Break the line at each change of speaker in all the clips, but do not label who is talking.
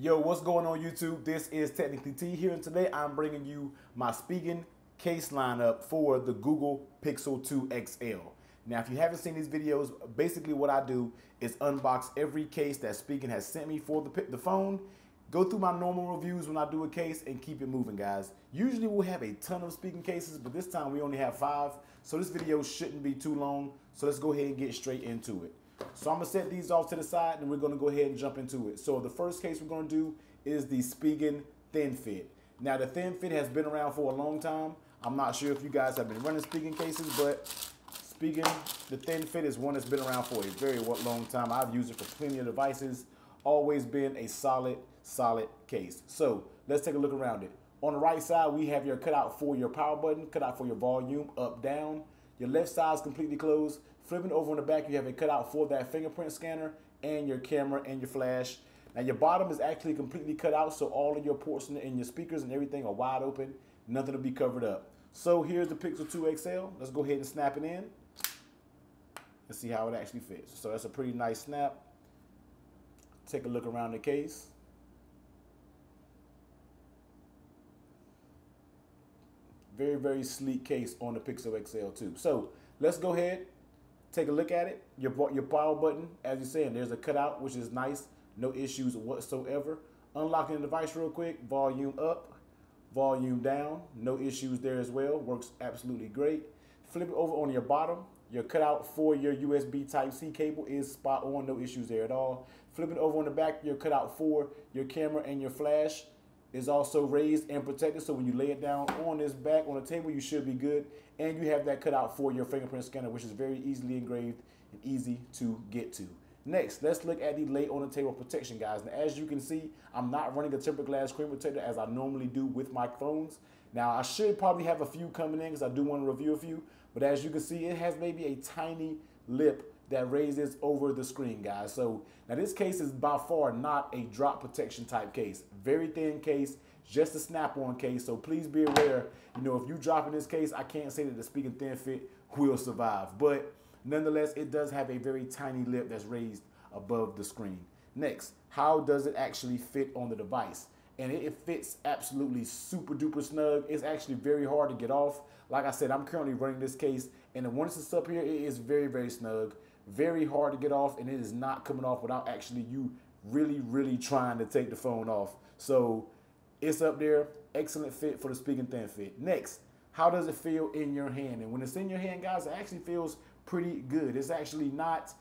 Yo, what's going on YouTube? This is TechnicallyTee here, and today I'm bringing you my Spigen case lineup for the Google Pixel 2 XL. Now, if you haven't seen these videos, basically what I do is unbox every case that Spigen has sent me for the phone, go through my normal reviews when I do a case, and keep it moving, guys. Usually we'll have a ton of Spigen cases, but this time we only have 5, so this video shouldn't be too long. So let's go ahead and get straight into it. So I'm gonna set these off to the side and we're gonna go ahead and jump into it. So the first case we're gonna do is the Spigen Thin Fit. Now the Thin Fit has been around for a long time. I'm not sure if you guys have been running Spigen cases, but Spigen, the Thin Fit is one that's been around for a very long time. I've used it for plenty of devices. Always been a solid case. So let's take a look around it. On the right side, we have your cutout for your power button, cutout for your volume, up, down. Your left side is completely closed. Flipping over on the back, you have a cutout for that fingerprint scanner and your camera and your flash. Now your bottom is actually completely cut out, so all of your ports and your speakers and everything are wide open. Nothing to be covered up. So here's the Pixel 2 XL. Let's go ahead and snap it in and see how it actually fits. So that's a pretty nice snap. Take a look around the case. Very sleek case on the Pixel XL 2. So let's go ahead, take a look at it. Your power button, as you're saying, there's a cutout, which is nice. No issues whatsoever. Unlocking the device real quick. Volume up, volume down. No issues there as well. Works absolutely great. Flip it over on your bottom. Your cutout for your USB Type-C cable is spot on. No issues there at all. Flip it over on the back. Your cutout for your camera and your flash is also raised and protected, so when you lay it down on this back on the table, you should be good. And you have that cutout for your fingerprint scanner, which is very easily engraved and easy to get to. Next, let's look at the lay on the table protection, guys. Now, as you can see, I'm not running a tempered glass screen protector as I normally do with my phones. Now, I should probably have a few coming in because I do want to review a few, but as you can see, it has maybe a tiny lip that raises over the screen, guys. So now this case is by far not a drop protection type case. Very thin case, just a snap-on case. So please be aware, if you drop in this case, I can't say that the Spigen Thin Fit will survive. But nonetheless, it does have a very tiny lip that's raised above the screen. Next, how does it actually fit on the device? And it fits absolutely super duper snug. It's actually very hard to get off. Like I said, I'm currently running this case, and once it's up here, it is very snug. Very hard to get off, and it is not coming off without actually you really trying to take the phone off. So it's up there. Excellent fit for the Spigen Thin Fit. Next, how does it feel in your hand? And when it's in your hand, guys, it actually feels pretty good. It's actually not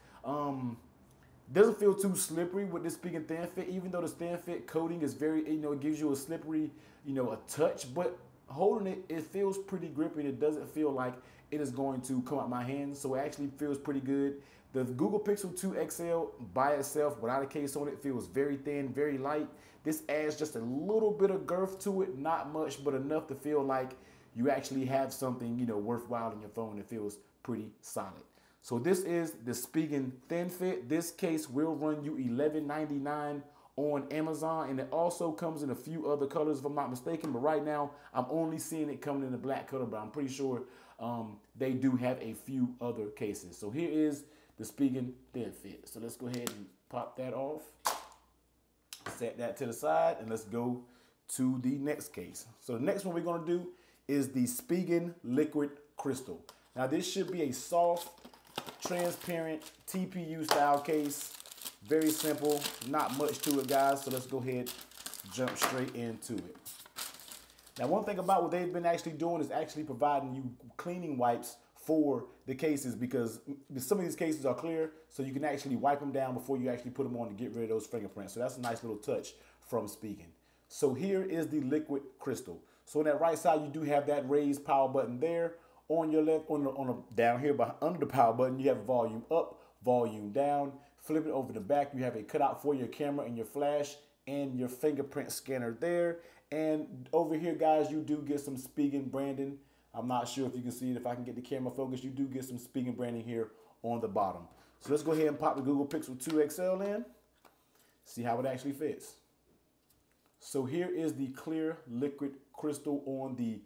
doesn't feel too slippery with this Spigen Thin Fit, even though the Thin Fit coating is very, it gives you a slippery, a touch, but holding it, it feels pretty grippy, and it doesn't feel like it is going to come out my hands. So it actually feels pretty good. The Google Pixel 2 XL by itself, without a case on it, feels very thin, very light. This adds just a little bit of girth to it, not much, but enough to feel like you actually have something, worthwhile in your phone. It feels pretty solid. So this is the Spigen Thin Fit. This case will run you $11.99 on Amazon, and it also comes in a few other colors if I'm not mistaken, but right now I'm only seeing it coming in the black color, but I'm pretty sure they do have a few other cases. So here is the Spigen Thin Fit. So let's go ahead and pop that off, set that to the side, and let's go to the next case. So the next one we're gonna do is the Spigen Liquid Crystal. Now this should be a soft, transparent TPU style case. Very simple, not much to it, guys. So let's go ahead, jump straight into it. Now, one thing about what they've been actually doing is actually providing you cleaning wipes for the cases, because some of these cases are clear, so you can actually wipe them down before you actually put them on to get rid of those fingerprints. So that's a nice little touch from Spigen. So here is the Liquid Crystal. So on that right side, you do have that raised power button there. On your left, down here under the power button, you have volume up, volume down. Flip it over the back, you have a cutout for your camera and your flash and your fingerprint scanner there. And over here, guys, you do get some Spigen branding. I'm not sure if you can see it. If I can get the camera focused, you do get some Spigen branding here on the bottom. So let's go ahead and pop the Google Pixel 2 XL in. See how it actually fits. So here is the clear liquid crystal on the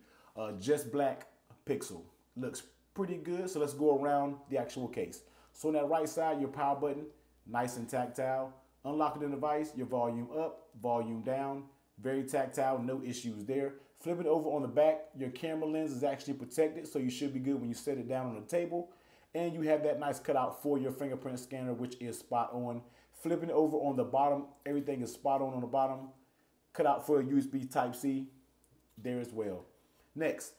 just black Pixel. Looks pretty good. So let's go around the actual case. So on that right side, your power button, nice and tactile. Unlocking the device, your volume up, volume down, very tactile, no issues there. Flip it over on the back, your camera lens is actually protected, so you should be good when you set it down on the table. And you have that nice cutout for your fingerprint scanner, which is spot on. Flipping it over on the bottom, everything is spot on the bottom. Cutout for a USB Type-C there as well. Next,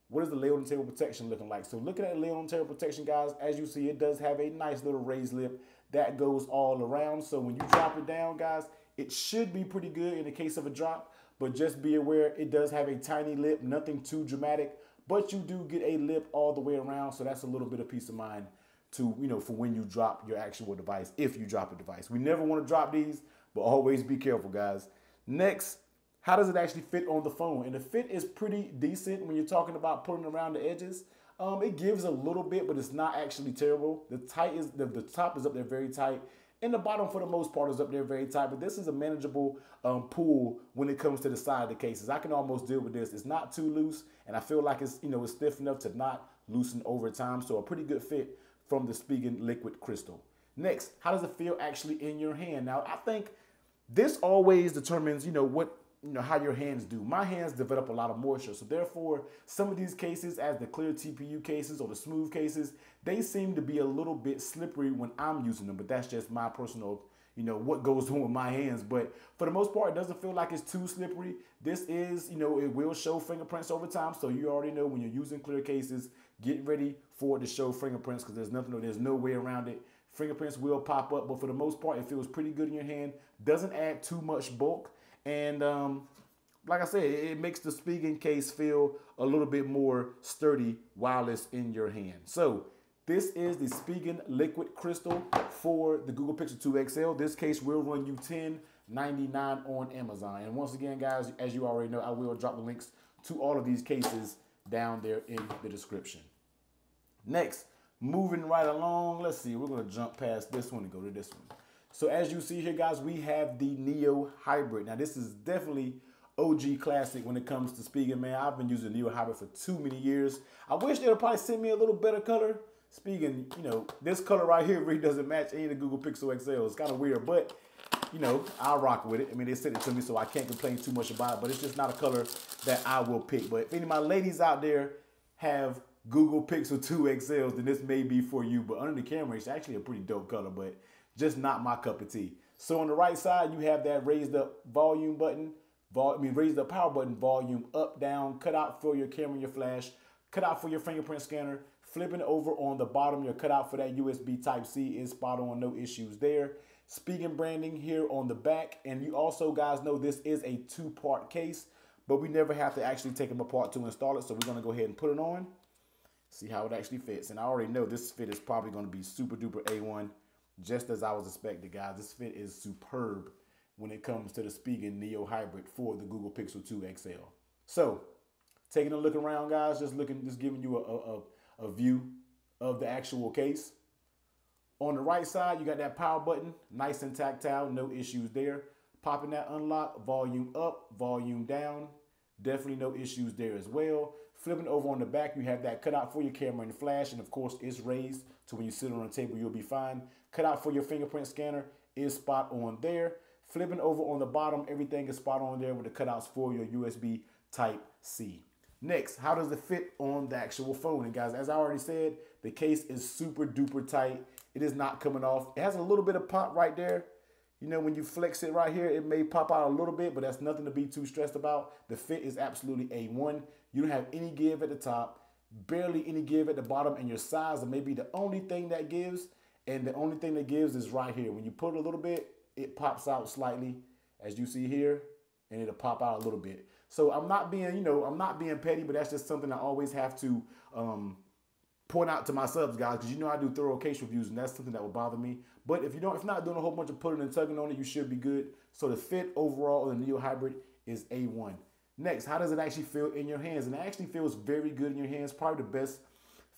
what is the lay on the table protection looking like? So looking at the lay on the table protection, guys, as you see, it does have a nice little raised lip that goes all around. So when you drop it down, guys, it should be pretty good in the case of a drop, but just be aware it does have a tiny lip, nothing too dramatic, but you do get a lip all the way around. So that's a little bit of peace of mind to, for when you drop your actual device, if you drop a device. We never want to drop these, but always be careful, guys. Next, how does it actually fit on the phone? And the fit is pretty decent when you're talking about pulling around the edges. It gives a little bit, but it's not actually terrible. The top is up there very tight, and the bottom for the most part is up there very tight. But this is a manageable pull when it comes to the side of the cases. I can almost deal with this. It's not too loose, and I feel like it's it's stiff enough to not loosen over time. So a pretty good fit from the Spigen Liquid Crystal. Next, how does it feel actually in your hand? Now, I think this always determines how your hands do. My hands develop a lot of moisture, so therefore some of these cases, as the clear TPU cases or the smooth cases, they seem to be a little bit slippery when I'm using them, but that's just my personal, what goes on with my hands. But for the most part, it doesn't feel like it's too slippery. This is, it will show fingerprints over time, so you already know when you're using clear cases, get ready for it to show fingerprints, because there's no way around it. Fingerprints will pop up, but for the most part, it feels pretty good in your hand. Doesn't add too much bulk. And like I said, it makes the Spigen case feel a little bit more sturdy while it's in your hand. So this is the Spigen Liquid Crystal for the Google Pixel 2 XL. This case will run you $10.99 on Amazon. And once again, guys, as you already know, I will drop the links to all of these cases down there in the description. Next, moving right along, let's see, we're going to jump past this one and go to this one. So as you see here, guys, we have the Neo Hybrid. Now, this is definitely OG classic when it comes to Spigen, man. I've been using Neo Hybrid for too many years. I wish they would probably send me a little better color. Spigen, this color right here really doesn't match any of the Google Pixel XL. It's kind of weird, but, I'll rock with it. I mean, they sent it to me, so I can't complain too much about it, but it's just not a color that I will pick. But if any of my ladies out there have Google Pixel 2 XLs, then this may be for you. But under the camera, it's actually a pretty dope color, but just not my cup of tea. So on the right side, you have that raised up volume button, raised up power button, volume up, down, cutout for your camera and your flash, cutout for your fingerprint scanner. Flipping over on the bottom, your cutout for that USB Type-C is spot on, no issues there. Spigen branding here on the back. And you also, guys, know this is a two-part case, but we never have to actually take them apart to install it. So we're gonna go ahead and put it on, see how it actually fits. And I already know this fit is probably gonna be super duper A1. Just as I was expecting, guys. This fit is superb when it comes to the Spigen Neo Hybrid for the Google Pixel 2 XL. So, taking a look around, guys, just giving you a view of the actual case. On the right side, you got that power button, nice and tactile, no issues there. Popping that unlock, volume up, volume down, definitely no issues there as well. Flipping over on the back, you have that cutout for your camera and flash, and of course, it's raised, so when you sit on a table, you'll be fine. Cutout for your fingerprint scanner is spot on there. Flipping over on the bottom, everything is spot on there with the cutouts for your USB Type-C. Next, how does it fit on the actual phone? And guys, as I already said, the case is super duper tight. It is not coming off. It has a little bit of pop right there. When you flex it right here, it may pop out a little bit, but that's nothing to be too stressed about. The fit is absolutely A1. You don't have any give at the top, barely any give at the bottom, and your size may be the only thing that gives. And the only thing that gives is right here. When you put it a little bit, it pops out slightly, as you see here, and it'll pop out a little bit. So I'm not being, I'm not being petty, but that's just something I always have to point out to my subs, guys, because I do thorough case reviews, and that's something that will bother me. But if you're not doing a whole bunch of pulling and tugging on it, you should be good. So the fit overall of the Neo Hybrid is A1. Next, how does it actually feel in your hands? And it actually feels very good in your hands. Probably the best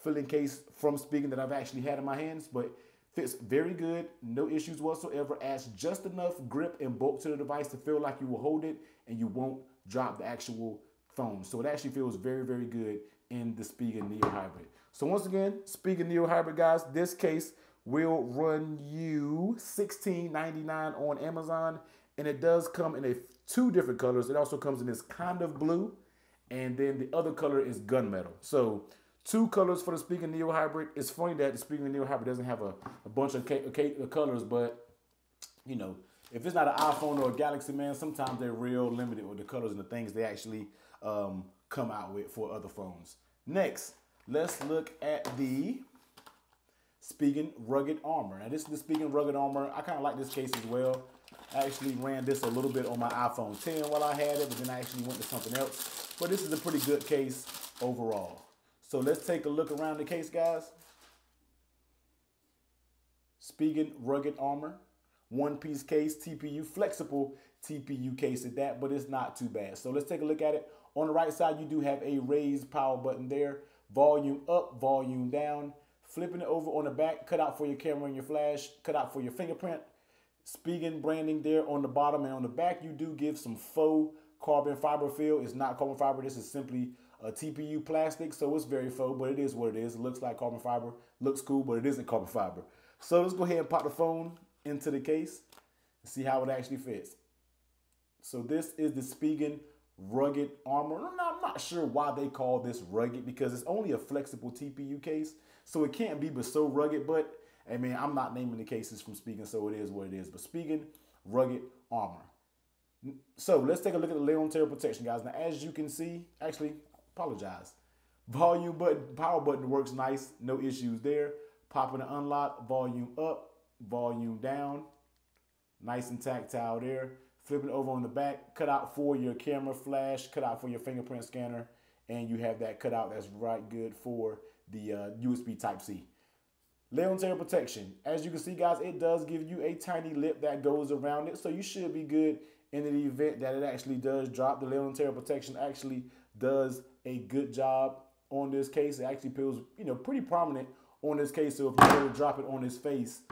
filling case from Spigen that I've actually had in my hands, but fits very good, no issues whatsoever, adds just enough grip and bulk to the device to feel like you will hold it and you won't drop the actual phone. So it actually feels very, very good in the Spigen Neo Hybrid. So once again, Spigen Neo Hybrid, guys, this case will run you $16.99 on Amazon, and it does come in two different colors. It also comes in this kind of blue, and then the other color is gunmetal. So two colors for the Spigen Neo Hybrid. It's funny that the Spigen Neo Hybrid doesn't have a bunch of colors, but you know, if it's not an iPhone or a Galaxy, man, sometimes they're real limited with the colors and the things they actually come out with for other phones. Next, let's look at the Spigen Rugged Armor. Now, this is the Spigen Rugged Armor. I kind of like this case as well. I actually ran this a little bit on my iPhone 10 while I had it, but then I actually went to something else. But this is a pretty good case overall. So let's take a look around the case, guys. Spigen Rugged Armor. One-piece case, TPU, flexible TPU case at that, but it's not too bad. So let's take a look at it. On the right side, you do have a raised power button there. Volume up, volume down. Flipping it over on the back, cut out for your camera and your flash, cut out for your fingerprint. Spigen branding there on the bottom, and on the back, you do give some faux carbon fiber feel. It's not carbon fiber. This is simply a TPU plastic, so it's very faux, but it is what it is. It looks like carbon fiber. Looks cool, but it isn't carbon fiber. So let's go ahead and pop the phone into the case and see how it actually fits. So this is the Spigen Rugged Armor. I'm not sure why they call this rugged, because it's only a flexible TPU case, so it can't be but so rugged. But I mean, I'm not naming the cases from Spigen, so it is what it is. But Spigen Rugged Armor. So let's take a look at the lay-on tear protection, guys. Now, as you can see, actually, apologize. Volume button, power button works nice, no issues there. Popping and unlock, volume up, volume down, nice and tactile there. Flipping over on the back, cut out for your camera flash, cut out for your fingerprint scanner, and you have that cut out that's right good for the USB Type-C. Lay-on tear protection. As you can see, guys, it does give you a tiny lip that goes around it, so you should be good in the event that it actually does drop. The lay-on tear protection actually does a good job on this case. It actually feels, pretty prominent on this case, so if you were to drop it on his face,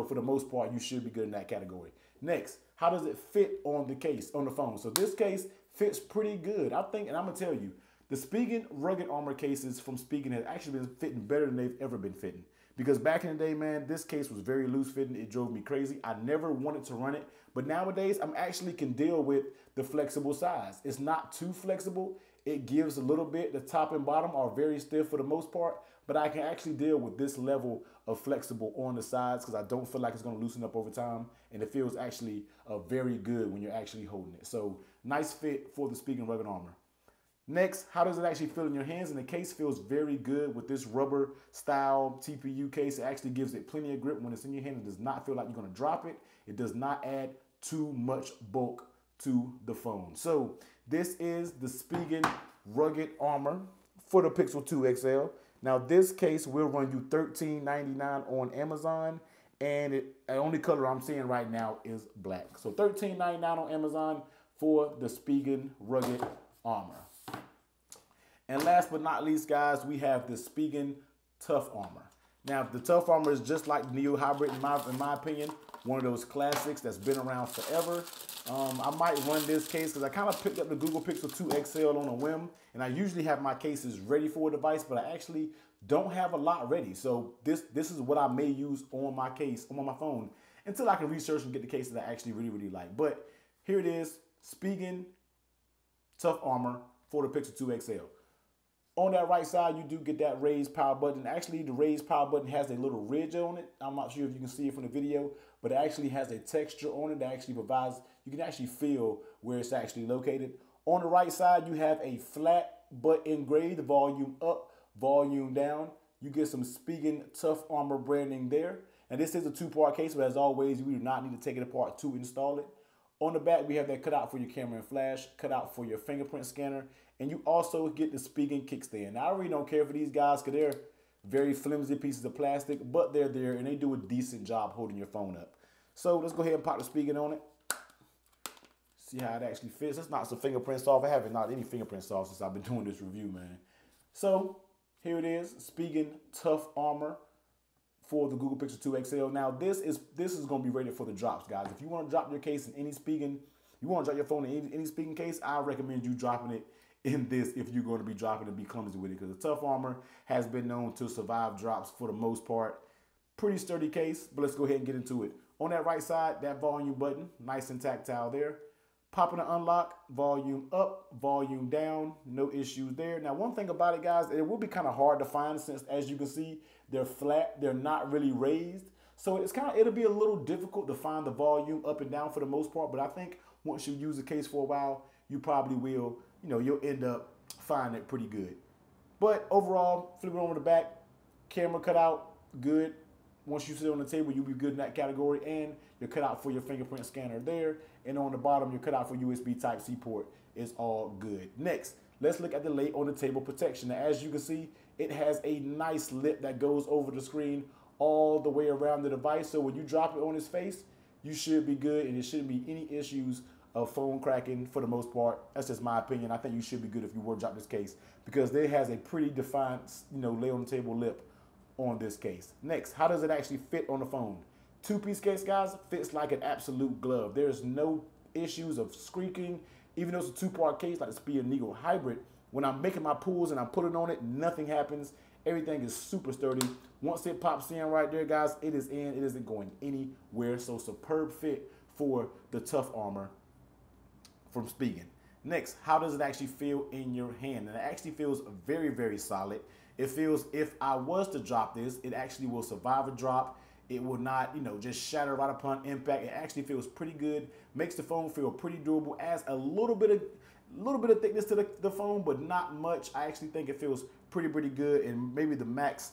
for the most part, you should be good in that category. Next, how does it fit on the case, on the phone? So this case fits pretty good. I think, and I'm gonna tell you, the Spigen Rugged Armor cases from Spigen have actually been fitting better than they've ever been fitting. Because back in the day, man, this case was very loose fitting. It drove me crazy. I never wanted to run it. But nowadays, I'm actually can deal with the flexible size. It's not too flexible. It gives a little bit. The top and bottom are very stiff for the most part. But I can actually deal with this level of flexible on the sides because I don't feel like it's going to loosen up over time. And it feels actually very good when you're actually holding it. So nice fit for the Spigen Rugged Armor. Next, how does it actually feel in your hands? And the case feels very good with this rubber style TPU case. It actually gives it plenty of grip when it's in your hand. It does not feel like you're going to drop it. It does not add too much bulk to the phone. So this is the Spigen Rugged Armor for the Pixel 2 XL. Now this case will run you $13.99 on Amazon, and the only color I'm seeing right now is black. So $13.99 on Amazon for the Spigen Rugged Armor. And last but not least, guys, we have the Spigen Tough Armor. Now, the Tough Armor is just like the Neo Hybrid, in my opinion, one of those classics that's been around forever. I might run this case because I kind of picked up the Google Pixel 2 XL on a whim, and I usually have my cases ready for a device, but I actually don't have a lot ready. So this is what I may use on my case, on my phone, until I can research and get the cases I actually really, really like. But here it is, Spigen Tough Armor for the Pixel 2 XL. On that right side, you do get that raised power button. Actually, the raised power button has a little ridge on it. I'm not sure if you can see it from the video, but it actually has a texture on it that actually provides, you can actually feel where it's actually located. On the right side, you have a flat but engraved volume up, volume down. You get some Spigen Tough Armor branding there. And this is a two-part case, but as always, we do not need to take it apart to install it. On the back, we have that cutout for your camera and flash, cutout for your fingerprint scanner, and you also get the Spigen kickstand. Now, I really don't care for these guys because they're very flimsy pieces of plastic, but they're there and they do a decent job holding your phone up. So let's go ahead and pop the Spigen on it. See how it actually fits. Let's knock some fingerprints off. I haven't knocked any fingerprints off since I've been doing this review, man. So here it is, Spigen Tough Armor for the Google Pixel 2 XL. Now this is going to be rated for the drops, guys. If you want to drop your case in any Spigen, you want to drop your phone in any Spigen case, I recommend you dropping it in this if you're going to be dropping and be clumsy with it, because the Tough Armor has been known to survive drops for the most part Pretty sturdy case, but let's go ahead and get into it. On that right side, that volume button, nice and tactile there. Popping the unlock, volume up, volume down, no issues there. Now, one thing about it, guys, it will be kind of hard to find since, as you can see, they're flat, they're not really raised. So it'll be a little difficult to find the volume up and down for the most part, but I think once you use the case for a while, you probably will, you'll end up finding it pretty good. But overall, flip it over the back, camera cutout, good. Once you sit on the table, you'll be good in that category, and your cutout for your fingerprint scanner there. And on the bottom, your cutout for USB Type-C port is all good. Next, let's look at the lay on the table protection. Now, as you can see, it has a nice lip that goes over the screen all the way around the device. So when you drop it on his face, you should be good, and there shouldn't be any issues of phone cracking for the most part. That's just my opinion. I think you should be good if you were to drop this case, because it has a pretty defined, lay on the table lip on this case. Next, how does it actually fit on the phone? Two-piece case, guys, fits like an absolute glove. There's no issues of squeaking. Even though it's a two-part case like the Spigen Neo Hybrid, when I'm making my pulls and I'm putting on it, nothing happens. Everything is super sturdy. Once it pops in right there, guys, it is in. It isn't going anywhere. So superb fit for the Tough Armor from Spigen. Next, how does it actually feel in your hand? And it actually feels very, very solid. It feels, if I was to drop this, it actually will survive a drop. It will not, just shatter right upon impact. It actually feels pretty good. Makes the phone feel pretty durable. Adds a little bit of thickness to the phone, but not much. I actually think it feels pretty good, and maybe the max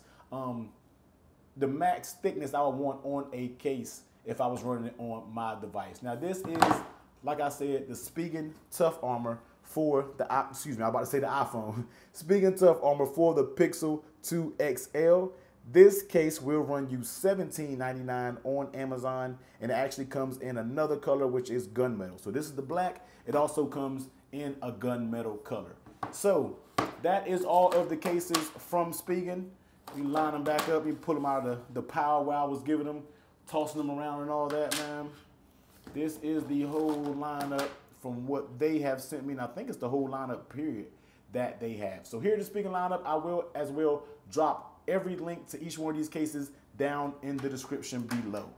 thickness I would want on a case if I was running it on my device. Now, this is, like I said, the Spigen Tough Armor for the, I'm about to say the iPhone. Spigen Tough Armor for the Pixel 2 XL. This case will run you $17.99 on Amazon, and it actually comes in another color, which is gunmetal. So this is the black. It also comes in a gunmetal color. So that is all of the cases from Spigen. You line them back up, you pull them out of the pile where I was giving them, tossing them around and all that, man. This is the whole lineup from what they have sent me, and I think it's the whole lineup period that they have. So here the Spigen lineup, I will as well drop every link to each one of these cases down in the description below.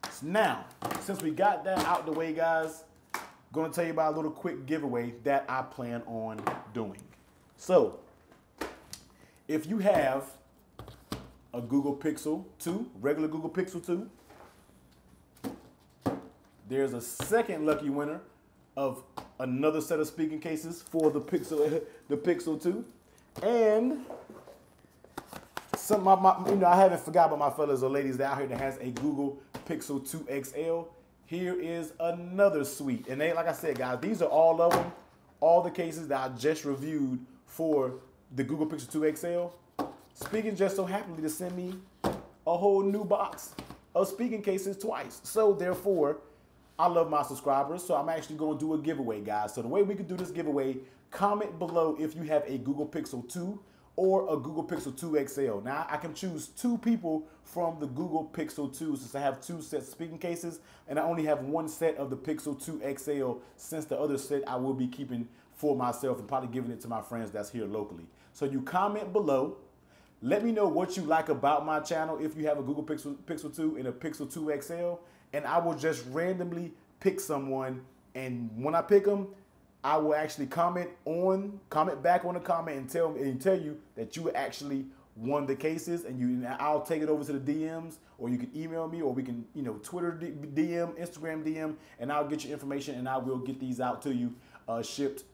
So now, since we got that out the way, guys, I'm going to tell you about a little quick giveaway that I plan on doing. So, if you have a Google Pixel 2, regular Google Pixel 2, there's a second lucky winner of another set of Spigen cases for the Pixel 2, and I haven't forgot about my fellas or ladies out here that has a Google Pixel 2 XL. Here is another suite, and like I said, guys, these are all of them, all the cases that I just reviewed for the Google Pixel 2 XL. Spigen just so happened to send me a whole new box of Spigen cases twice. So therefore, I love my subscribers, so I'm actually going to do a giveaway, guys. So the way we can do this giveaway, comment below if you have a Google Pixel 2 or a Google Pixel 2 XL. Now, I can choose 2 people from the Google Pixel 2 since I have 2 sets of Spigen cases, and I only have 1 set of the Pixel 2 XL since the other set I will be keeping for myself and probably giving it to my friends that's here locally. So you comment below. Let me know what you like about my channel if you have a Google Pixel 2 and a Pixel 2 XL, and I will just randomly pick someone, and when I pick them, I will actually comment back on the comment and tell you that you actually won the cases, and I'll take it over to the DMs, or you can email me, or we can Twitter DM, Instagram DM, and I'll get your information, and I will get these out to you, shipped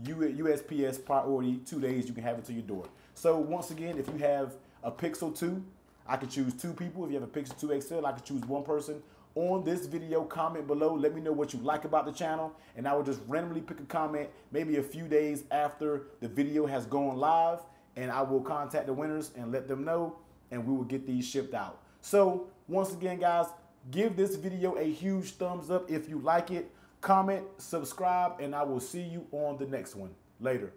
USPS priority, 2 days. You can have it to your door. So once again, if you have a Pixel 2, I can choose 2 people. If you have a Pixel 2 XL, I can choose 1 person. On this video, comment below. Let me know what you like about the channel, and I will just randomly pick a comment maybe a few days after the video has gone live, and I will contact the winners and let them know, and we will get these shipped out. So once again, guys, give this video a huge thumbs up if you like it. Comment, subscribe, and I will see you on the next one. Later.